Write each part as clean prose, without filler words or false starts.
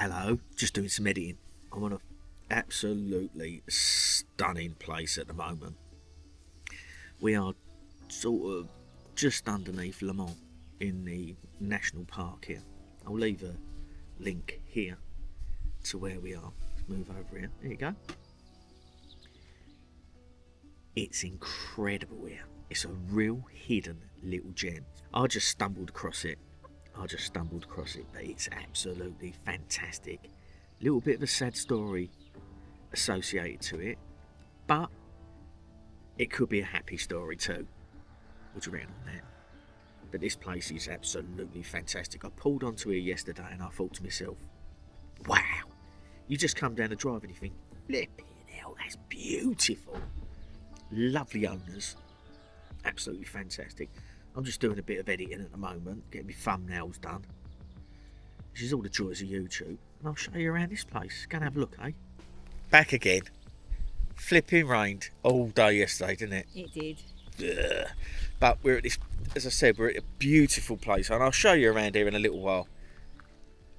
Hello, just doing some editing. I'm on a absolutely stunning place at the moment. We are sort of just underneath Le Mans in the national park here. I'll leave a link here to where we are. Let's move over here. There you go. It's incredible here. It's a real hidden little gem. I just stumbled across it, but it's absolutely fantastic. Little bit of a sad story associated to it, but it could be a happy story too. What do you reckon on that? But this place is absolutely fantastic. I pulled onto here yesterday and I thought to myself, wow, you just come down the drive and you think, flipping hell, that's beautiful. Lovely owners, absolutely fantastic. I'm just doing a bit of editing at the moment, getting my thumbnails done, which is all the joys of YouTube, and I'll show you around this place. Go and have a look, eh? Back again. Flipping rained all day yesterday, didn't it? It did. Ugh. But we're at this, as I said, we're at a beautiful place, and I'll show you around here in a little while,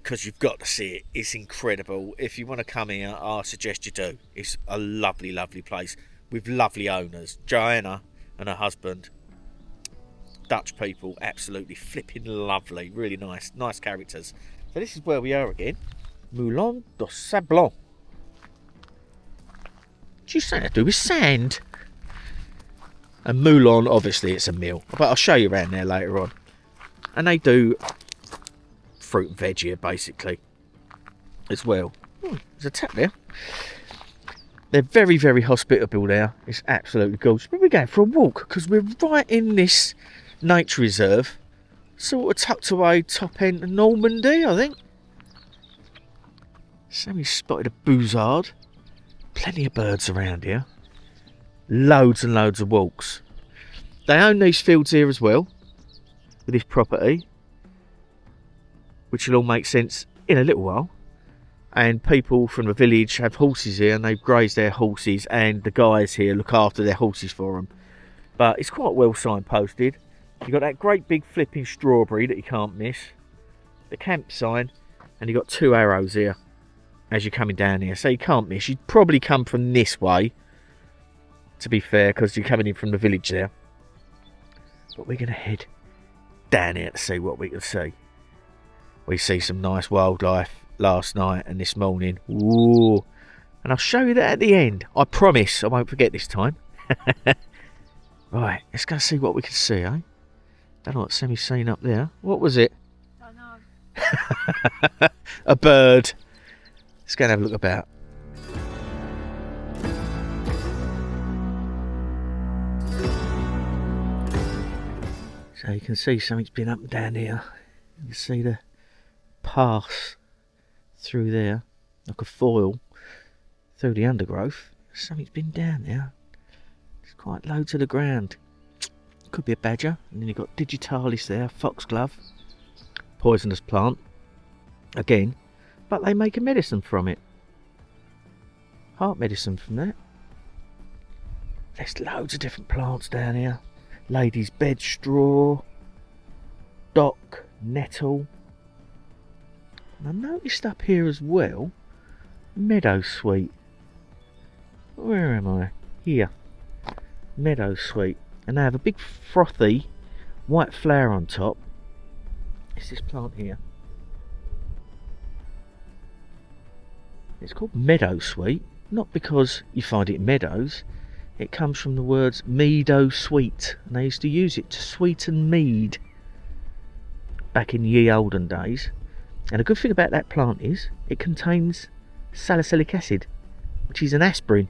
because you've got to see it. It's incredible. If you want to come here, I suggest you do. It's a lovely, lovely place with lovely owners. Joanna and her husband, Dutch people, absolutely flipping lovely, really nice characters. So this is where we are again, Moulin de Sablons. What do you say to do with sand? And Moulin, obviously it's a mill, but I'll show you around there later on. And they do fruit and veg here basically as well. There's a tap there. They're very, very hospitable there. It's absolutely gorgeous. But we're going for a walk because we're right in this nature reserve, sort of tucked away top end of Normandie, I think. Sammy spotted a buzzard. Plenty of birds around here. Loads and loads of walks. They own these fields here as well, with this property, which will all make sense in a little while. And people from the village have horses here, and they've grazed their horses, and the guys here look after their horses for them. But it's quite well signposted. You've got that great big flipping strawberry that you can't miss, the camp sign, and you've got two arrows here as you're coming down here, so you can't miss. You'd probably come from this way, to be fair, because you're coming in from the village there. But we're going to head down here to see what we can see. We see some nice wildlife last night and this morning. Ooh. And I'll show you that at the end. I promise I won't forget this time. Right, let's go see what we can see, eh? Don't know what Sammy's seen up there. What was it? Don't know. A bird. Let's go and have a look about. So you can see something's been up and down here. You can see the pass through there, like a foil through the undergrowth. Something's been down there. It's quite low to the ground. Could be a badger. And then you've got digitalis there, foxglove, poisonous plant again, but they make a medicine from it. Heart medicine from that. There's loads of different plants down here. Lady's bed straw, dock, nettle. And I noticed up here as well, meadow sweet. Where am I? Here. Meadow sweet. And they have a big frothy white flower on top. It's this plant here. It's called meadow sweet, not because you find it in meadows. It comes from the words meadow sweet, and they used to use it to sweeten mead back in ye olden days. And a good thing about that plant is it contains salicylic acid, which is an aspirin.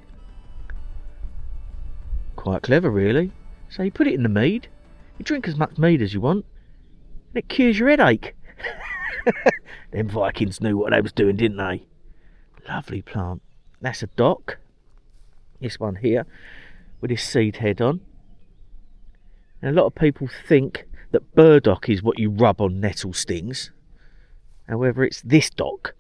Quite clever, really. So you put it in the mead, you drink as much mead as you want, and it cures your headache. Them Vikings knew what they was doing, didn't they? Lovely plant. That's a dock. This one here, with this seed head on. And a lot of people think that burdock is what you rub on nettle stings. However, it's this dock,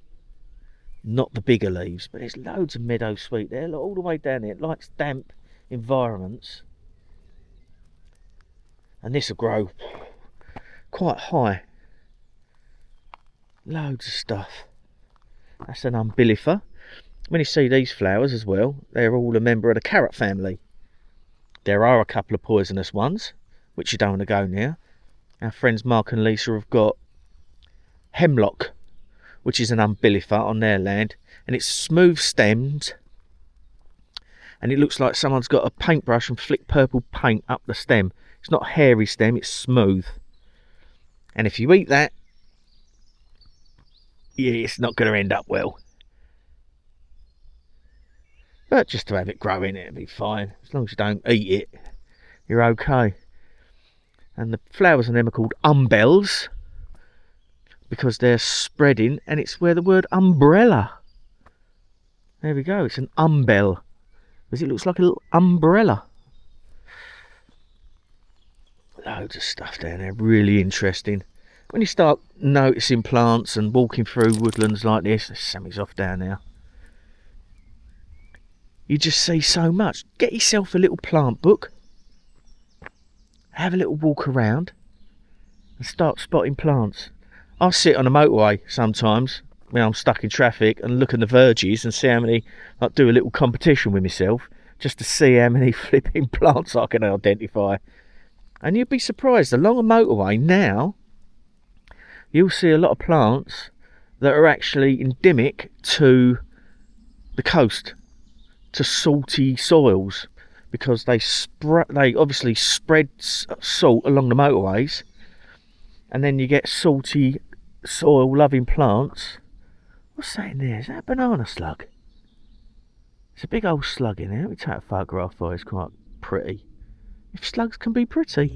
not the bigger leaves. But there's loads of meadow sweet there, look, all the way down here. It likes damp environments. And this will grow quite high. Loads of stuff. That's an umbellifer. When you see these flowers as well, they're all a member of the carrot family. There are a couple of poisonous ones, which you don't want to go near. Our friends Mark and Lisa have got hemlock, which is an umbellifer on their land, and it's smooth stemmed, and it looks like someone's got a paintbrush and flicked purple paint up the stem. It's not a hairy stem, it's smooth. And if you eat that, yeah, it's not going to end up well. But just to have it growing, it'll be fine. As long as you don't eat it, you're okay. And the flowers on them are called umbels, because they're spreading, and it's where the word umbrella. There we go, it's an umbel, because it looks like a little umbrella. Loads of stuff down there, really interesting. When you start noticing plants and walking through woodlands like this, there's Sammy's off down there. You just see so much. Get yourself a little plant book, have a little walk around, and start spotting plants. I sit on a motorway sometimes when I'm stuck in traffic and look at the verges and see how many, like do a little competition with myself just to see how many flipping plants I can identify. And you'd be surprised, along a motorway now, you'll see a lot of plants that are actually endemic to the coast, to salty soils, because they obviously spread salt along the motorways, and then you get salty soil loving plants. What's that in there? Is that a banana slug? It's a big old slug in there. Let me take a photograph for it. It's quite pretty. If slugs can be pretty.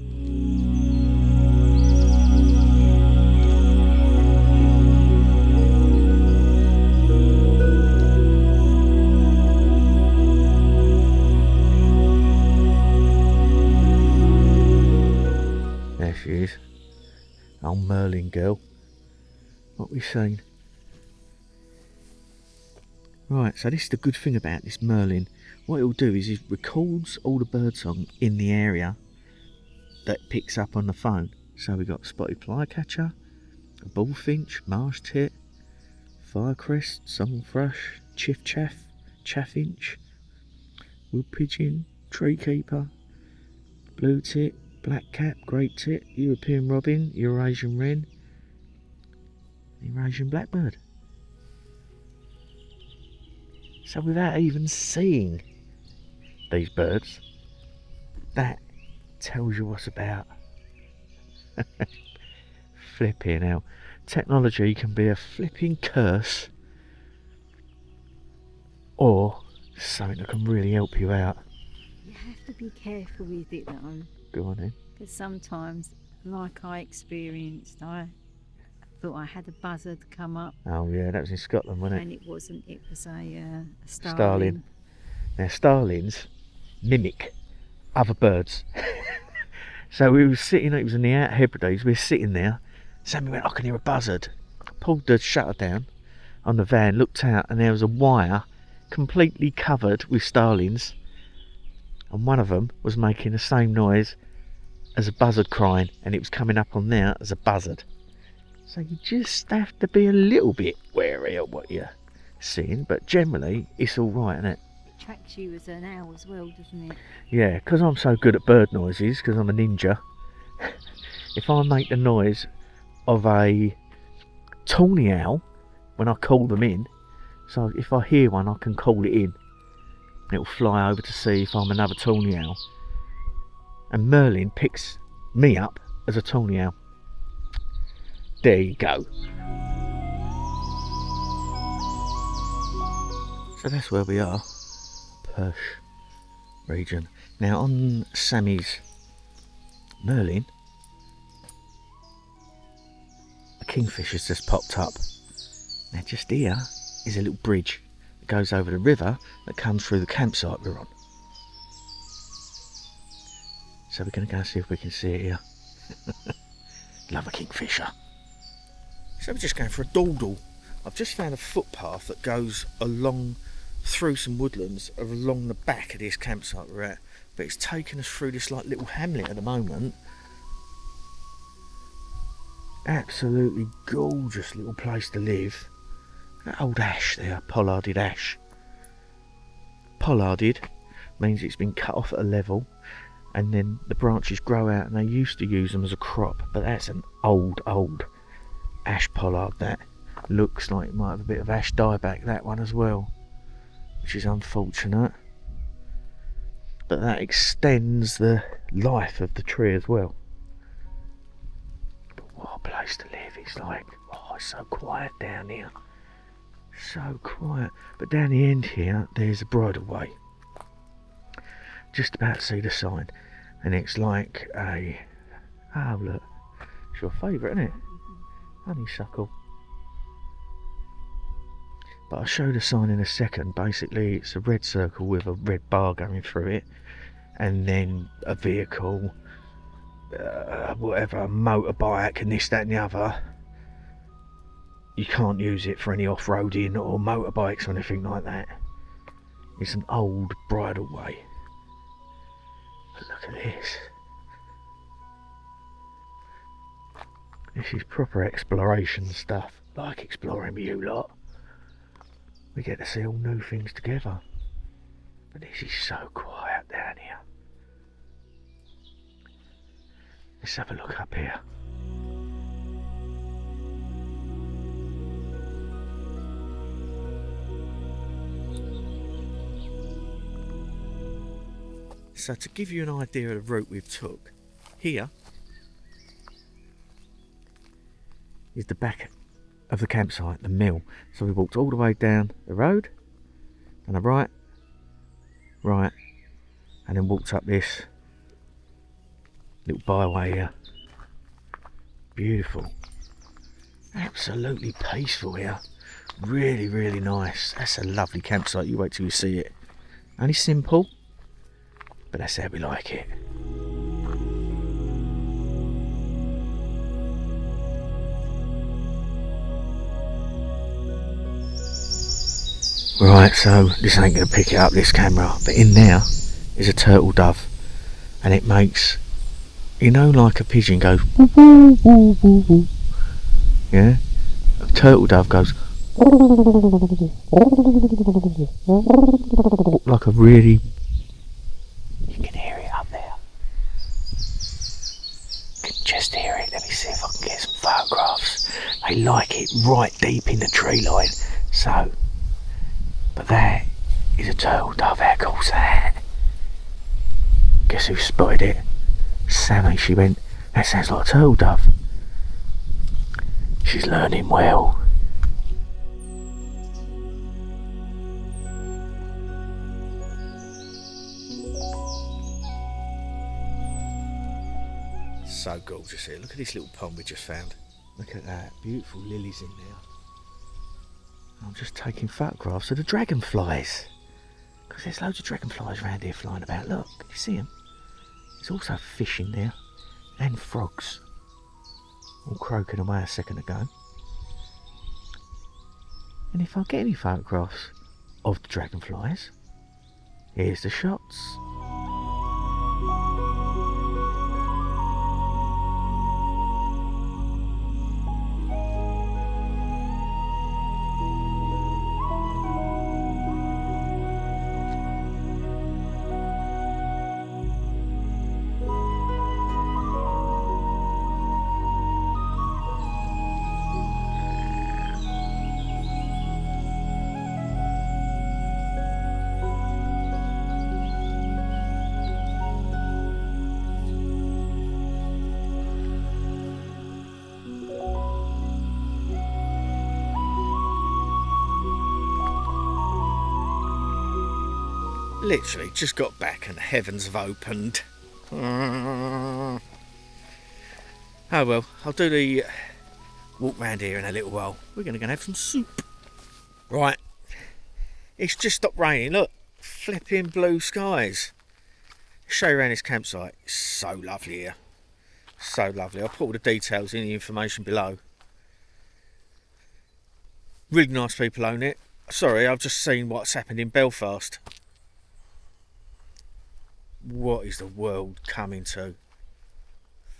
There she is. Old Merlin girl. What we seen? Right, so this is the good thing about this Merlin. What it'll do is it records all the birdsong in the area that it picks up on the phone. So we've got spotted flycatcher, a bullfinch, marsh tit, firecrest, song thrush, chiff-chaff, chaffinch, wood pigeon, tree keeper, blue tit, black cap, great tit, European robin, Eurasian wren, Eurasian blackbird. So without even seeing these birds, that tells you what's about. Flipping hell. Technology can be a flipping curse, or something that can really help you out. You have to be careful with it though. Go on then. Because sometimes, like I experienced, I thought I had a buzzard come up. Oh yeah, that was in Scotland, wasn't it? And it wasn't, it was a starling. Starling. Now starlings mimic other birds. So we were sitting, it was in the Outer Hebrides, we were sitting there, Sammy went, I can hear a buzzard. Pulled the shutter down on the van, looked out, and there was a wire completely covered with starlings, and one of them was making the same noise as a buzzard crying, and it was coming up on there as a buzzard. So you just have to be a little bit wary of what you're seeing, but generally it's all right, isn't it? It tracks you as an owl as well, doesn't it? Yeah, because I'm so good at bird noises, because I'm a ninja. If I make the noise of a tawny owl when I call them in, so if I hear one I can call it in, it'll fly over to see if I'm another tawny owl, and Merlin picks me up as a tawny owl. There you go. So that's where we are, Perth region. Now on Sammy's Merlin, a kingfisher's just popped up. Now just here is a little bridge that goes over the river that comes through the campsite we're on. So we're going to go see if we can see it here. Love a kingfisher. So we're just going for a dawdle. I've just found a footpath that goes along through some woodlands along the back of this campsite we're at, but it's taken us through this like little hamlet at the moment. Absolutely gorgeous little place to live. That old ash there, pollarded ash. Pollarded means it's been cut off at a level and then the branches grow out, and they used to use them as a crop, but that's an old ash pollard. That looks like it might have a bit of ash dieback, that one as well, which is unfortunate, but that extends the life of the tree as well. But what a place to live. It's like, oh, it's so quiet down here, so quiet. But down the end here there's a bridleway, just about to see the sign, and it's like a, oh look, it's your favourite, isn't it? Honeysuckle. But I'll show the sign in a second. Basically it's a red circle with a red bar going through it, and then a vehicle, whatever, a motorbike and this, that and the other. You can't use it for any off-roading or motorbikes or anything like that. It's an old bridleway. But look at this. This is proper exploration stuff. Like exploring with you lot. We get to see all new things together. But this is so quiet down here. Let's have a look up here. So to give you an idea of the route we've took, here is the back of the campsite, the mill. So we walked all the way down the road, and a right, and then walked up this little byway here. Beautiful. Absolutely peaceful here. Really, really nice. That's a lovely campsite. You wait till you see it. Only simple, but that's how we like it. Right, so this ain't going to pick it up, this camera, but in there is a turtle dove, and it makes, you know, like a pigeon goes woo woo woo woo woo. Yeah, a turtle dove goes like a really, you can hear it up there. You can just hear it. Let me see if I can get some photographs. They like it right deep in the tree line. So, but that is a turtle dove. How cool's that? Guess who spotted it? Sammy. She went, that sounds like a turtle dove. She's learning well. So gorgeous here. Look at this little pond we just found. Look at that. Beautiful lilies in there. I'm just taking photographs of the dragonflies, because there's loads of dragonflies around here flying about. Look, can you see them? There's also fish in there, and frogs, all croaking away a second ago. And if I get any photographs of the dragonflies, here's the shots. Literally just got back and the heavens have opened. Oh well, I'll do the walk round here in a little while. We're going to go and have some soup. Right, it's just stopped raining. Look, flipping blue skies. Show you around this campsite. It's so lovely here. So lovely. I'll put all the details in the information below. Really nice people own it. Sorry, I've just seen what's happened in Belfast. What is the world coming to?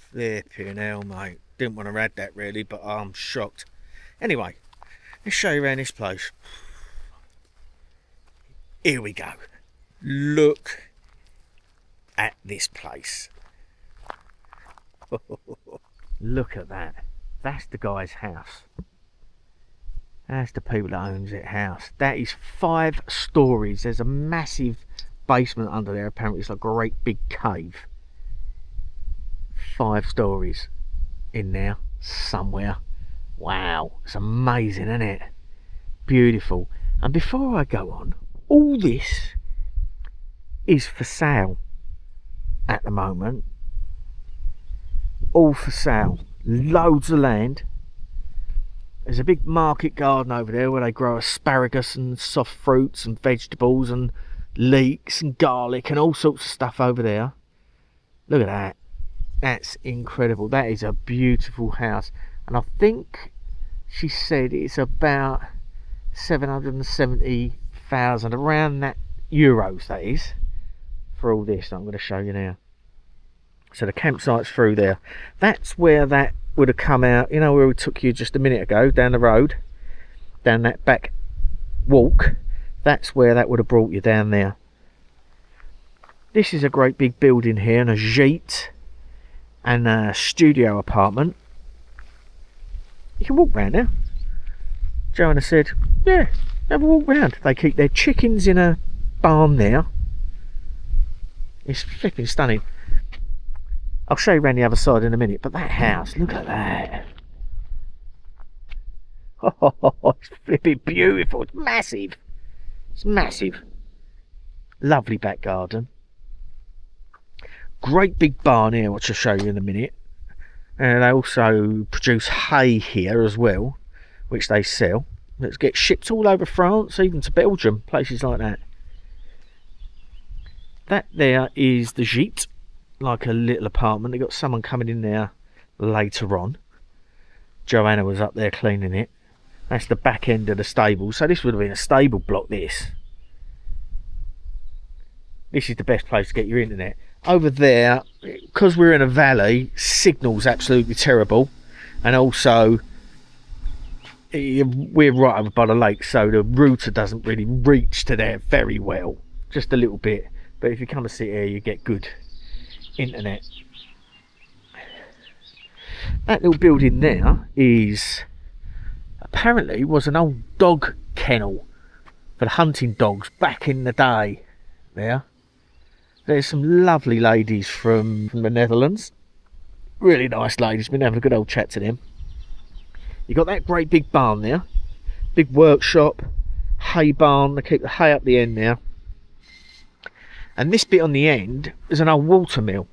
Flipping hell, mate. Didn't want to add that really, but I'm shocked. Anyway, Let's show you around this place. Here we go. Look at this place. Look at that. That's the guy's house. That's the people that owns it house. That is 5 stories. There's a massive basement under there. Apparently it's like a great big cave. 5 stories in there somewhere. Wow, it's amazing, isn't it? Beautiful. And before I go on, all this is for sale at the moment. All for sale. Loads of land. There's a big market garden over there where they grow asparagus and soft fruits and vegetables and leeks and garlic and all sorts of stuff over there. Look at that. That's incredible. That is a beautiful house. And I think she said it's about 770,000, around that euros, that is, for all this that I'm going to show you now. So the campsite's through there. That's where that would have come out, you know, where we took you just a minute ago, down the road, down that back walk. That's where that would have brought you, down there. This is a great big building here, and a gîte and a studio apartment. You can walk round there. Joanna said, yeah, have a walk round. They keep their chickens in a barn there. It's flipping stunning. I'll show you around the other side in a minute, but that house, look at that. Oh, it's flipping beautiful. It's massive. It's massive. Lovely back garden. Great big barn here, which I'll show you in a minute. And they also produce hay here as well, which they sell. It gets shipped all over France, even to Belgium, places like that. That there is the gîte, like a little apartment. They got someone coming in there later on. Joanna was up there cleaning it. That's the back end of the stable. So this would have been a stable block, this. This is the best place to get your internet. Over there, because we're in a valley, signal's absolutely terrible. And also, we're right over by the lake, so the router doesn't really reach to there very well. Just a little bit. But if you come and sit here, you get good internet. That little building there is apparently was an old dog kennel for the hunting dogs back in the day. There's some lovely ladies from the Netherlands, really nice ladies. Been having a good old chat to them. You got that great big barn there, big workshop, hay barn. They keep the hay up the end there. And this bit on the end is an old water mill.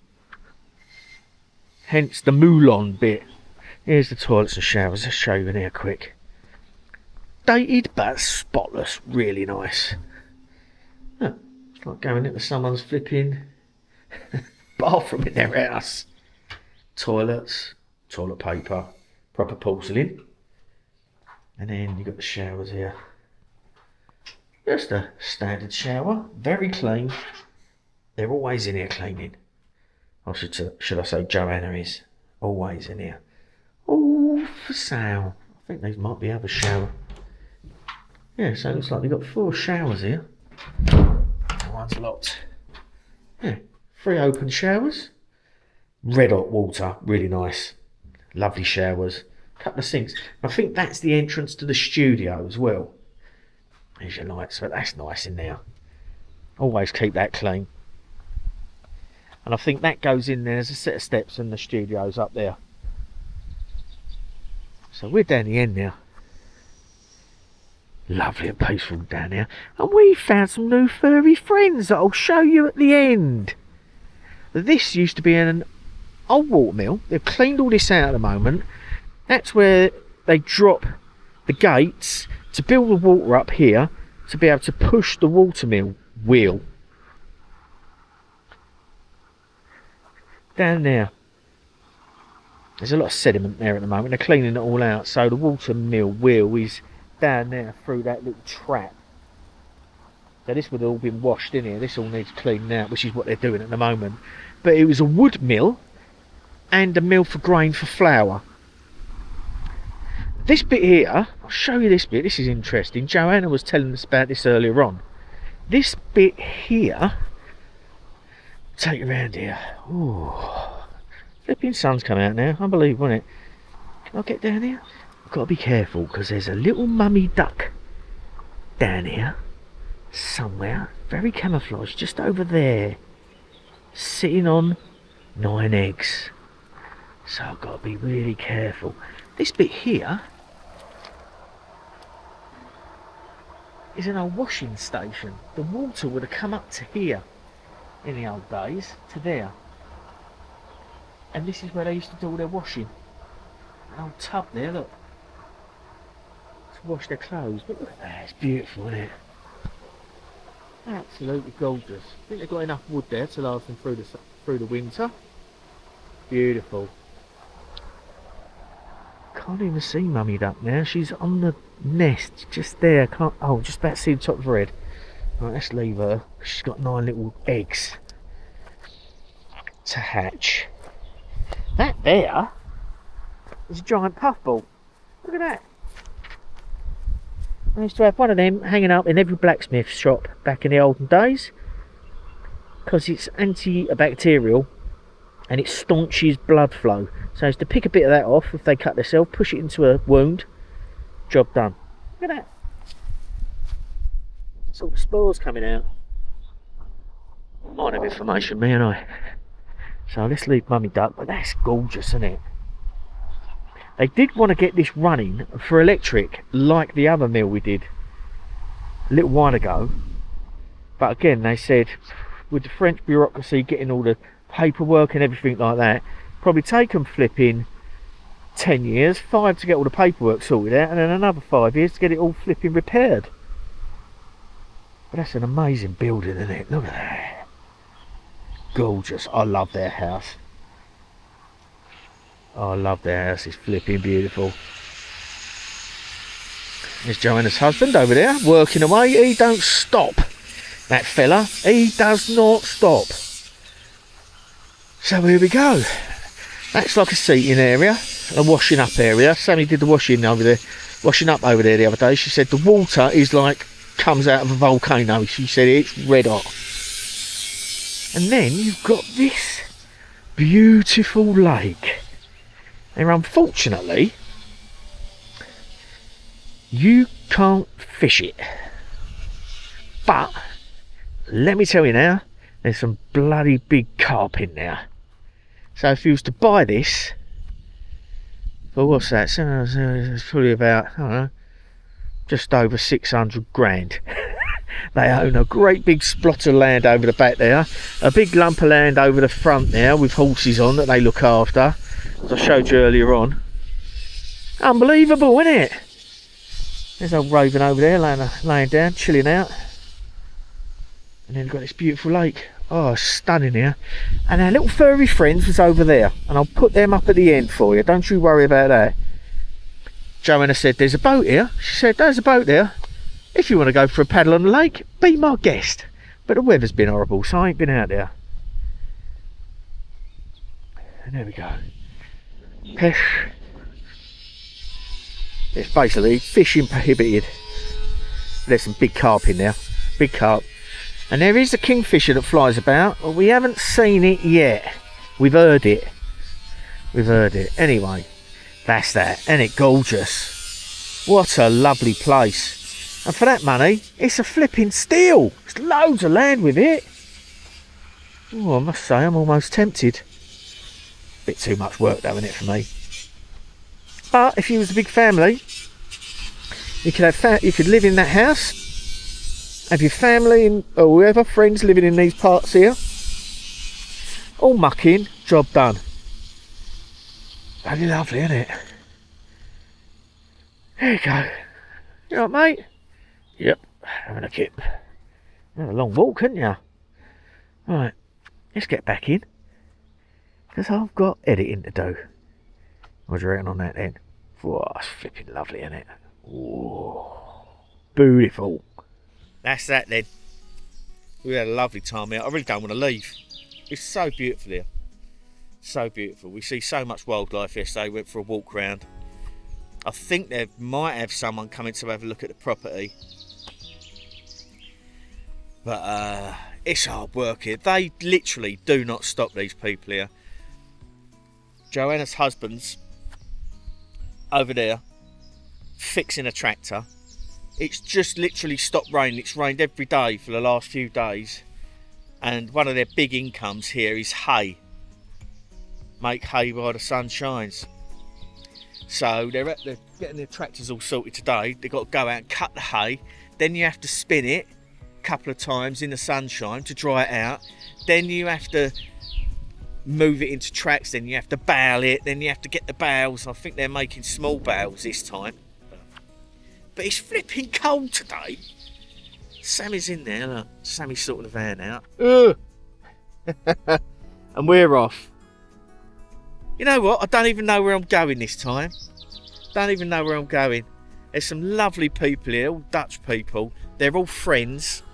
Hence the Moulin bit. Here's the toilets and showers. Let's show you in here quick. Dated but spotless. Really nice. Oh, it's like going into someone's flipping bathroom in their house. Toilets, toilet paper, proper porcelain. And then you've got the showers here. Just a standard shower. Very clean. They're always in here cleaning. Or should I say Joanna is always in here. All for sale. I think these might be other shower. Yeah, so it looks like they've got 4 showers here. One's locked. Yeah, 3 open showers. Red hot water, really nice. Lovely showers. Couple of sinks. I think that's the entrance to the studio as well. There's your lights, but that's nice in there. Always keep that clean. And I think that goes in there. There's a set of steps and the studio's up there. So we're down the end now. Lovely and peaceful down here. And we found some new furry friends that I'll show you at the end. This used to be an old watermill. They've cleaned all this out at the moment. That's where they drop the gates to build the water up here to be able to push the watermill wheel. Down there. There's a lot of sediment there at the moment. They're cleaning it all out. So the watermill wheel is down there through that little trap. So this would have all been washed in here. This all needs cleaning out, which is what they're doing at the moment. But it was a wood mill and a mill for grain for flour. This bit here, I'll show you this bit. This is interesting. Joanna was telling us about this earlier on. This bit here, take you around here. Ooh, flipping sun's come out now. Unbelievable, isn't it? Can I get down here? I've got to be careful because there's a little mummy duck down here somewhere, very camouflaged, just over there, sitting on 9 eggs. So I've got to be really careful. This bit here is an old washing station. The water would have come up to here in the old days, to there. And this is where they used to do all their washing. An old tub there, look. To wash their clothes. But look at that, it's beautiful, isn't it? Absolutely gorgeous. I think they've got enough wood there to last them through the winter. Beautiful. Can't even see Mummy Duck now. She's on the nest just there. Can't. Oh, just about to see the top of her head. Right, let's leave her. She's got 9 little eggs to hatch. That there is a giant puffball. Look at that. I used to have one of them hanging up in every blacksmith shop back in the olden days because it's antibacterial and it staunches blood flow. So it's to pick a bit of that off if they cut themselves, push it into a wound, job done. Look at that. Sort of spores coming out. Might have information, me and I. So let's leave Mummy Duck, but that's gorgeous, isn't it? They did want to get this running for electric, like the other mill we did a little while ago. But again, they said, with the French bureaucracy getting all the paperwork and everything like that, probably take them flipping 10 years, 5 to get all the paperwork sorted out, and then another 5 years to get it all flipping repaired. But that's an amazing building, isn't it? Look at that. Gorgeous. I love their house. Oh, I love their house. It's flipping beautiful. There's Joanna's husband over there, working away. He don't stop. That fella. He does not stop. So here we go. That's like a seating area, a washing up area. Sammy did the washing up over there the other day. She said the water is like comes out of a volcano. She said it's red hot. And then you've got this beautiful lake. Now unfortunately, you can't fish it. But let me tell you now, there's some bloody big carp in there. So if you was to buy this, for what's that? So it's probably about, I don't know, just over 600 grand. They own a great big splot of land over the back there, a big lump of land over the front there with horses on that they look after, as I showed you earlier on. Unbelievable, isn't it? There's old Raven over there laying down, chilling out. And then we've got this beautiful lake. Oh, stunning here. And our little furry friends was over there, and I'll put them up at the end for you. Don't you worry about that. Joanna said, there's a boat here. She said, there's a boat there. If you want to go for a paddle on the lake, be my guest. But the weather's been horrible, so I ain't been out there. And there we go. Pesh. It's basically fishing prohibited. There's some big carp in there. Big carp. And there is a kingfisher that flies about, but we haven't seen it yet. We've heard it. We've heard it. Anyway, that's that. Isn't it gorgeous? What a lovely place. And for that money, it's a flipping steal. There's loads of land with it. Oh, I must say, I'm almost tempted. Bit too much work though, isn't it, for me? But if you was a big family, you could live in that house, have your family and or whoever, friends living in these parts here, all mucking, job done. Bloody lovely, isn't it? There you go. You all right, mate? Yep, having a kip. Had a long walk, hadn't you? Right, let's get back in, because I've got editing to do. What do you reckon on that then? Whoa, it's flipping lovely, isn't it? Whoa, beautiful. That's that then. We had a lovely time here. I really don't want to leave. It's so beautiful here. So beautiful. We see so much wildlife yesterday. Went for a walk round. I think they might have someone coming to have a look at the property. But it's hard work here. They literally do not stop, these people here. Joanna's husband's over there fixing a tractor. It's just literally stopped raining. It's rained every day for the last few days. And one of their big incomes here is hay. Make hay while the sun shines. So they're getting their tractors all sorted today. They've got to go out and cut the hay. Then you have to spin it a couple of times in the sunshine to dry it out. Then you have to move it into tracks. Then you have to bale it. Then you have to get the bales. I think they're making small bales this time. But it's flipping cold today. Sammy's in there. Look. Sammy's sorting the van out. And we're off. You know what? I don't even know where I'm going this time. Don't even know where I'm going. There's some lovely people here, all Dutch people. They're all friends.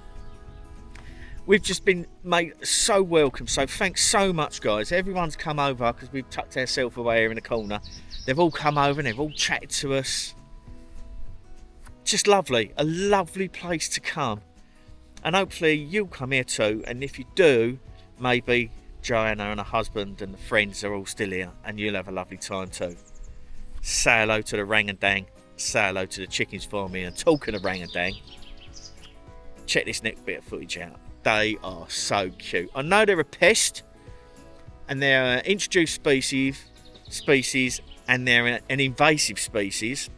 We've just been made so welcome. So thanks so much, guys. Everyone's come over because we've tucked ourselves away here in the corner. They've all come over and they've all chatted to us. Just lovely. A lovely place to come. And hopefully you'll come here too. And if you do, maybe Joanna and her husband and the friends are all still here, and you'll have a lovely time too. Say hello to the rang-a-dang. Say hello to the chickens for me. And talking of rang-a-dang, check this next bit of footage out. They are so cute. I know they're a pest, and they're an introduced species, and they're an invasive species.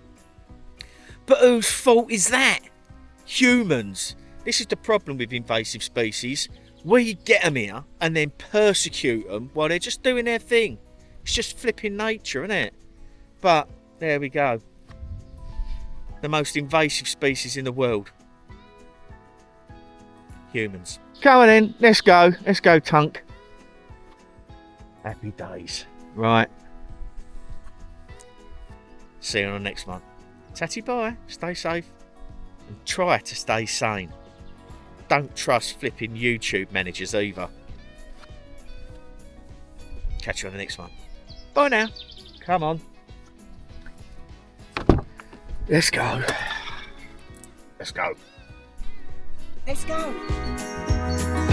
But whose fault is that? Humans. This is the problem with invasive species. We get them here and then persecute them while they're just doing their thing. It's just flipping nature, isn't it? But there we go. The most invasive species in the world. Humans. Come on then, let's go. Let's go, Tunk. Happy days. Right. See you on the next one. Tatty bye. Stay safe. And try to stay sane. Don't trust flipping YouTube managers either. Catch you on the next one. Bye now. Come on. Let's go. Let's go. Let's go.